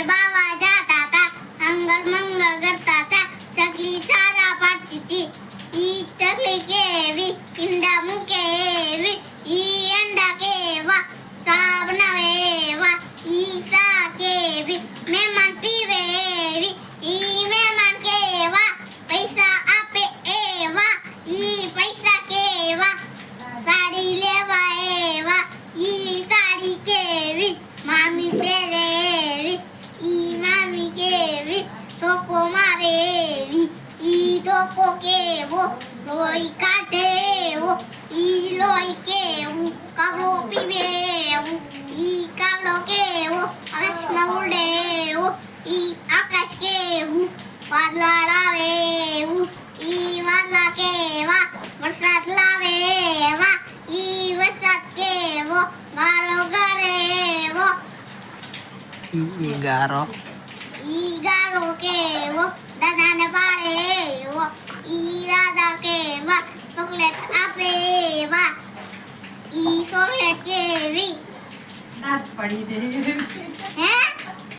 बाबा जाता था अंगल मंगल करता था चकली चारा पाती थी ई चकली केवी इंडा मुकेवी ई अंडा केवा सा बनावेवा ई सा केवी મહેમાન પીવેવી ઈ મહેમાન કેવા પૈસા આપે એવા ઈ પૈસા કેવા સાડી લેવા એવા ઈ સાડી કેવી મામી પહેરેવી ઈ મામી કેવી ધોકો મારેવી ઈ ધોકો કેવો લોહી કાઢેવો ઈ લોહી કેવું કાગડો પીવેવું ઈ કાગડો કેવો આકાશમાં ઉડેવો ઈ આકાશ કેવું વાદળા લાવેવું ઈ વાદળા કેવા વરસાદ લાવેવા ઈ વરસાદ કેવો ગારો ગારેવો ઈ ગારો કેવો દાદાને પાડેવો ઈ દાદા કેવા ચોકલેટ આપેવા ઈ ચોકલેટ કેવી દાંત પડી દે હે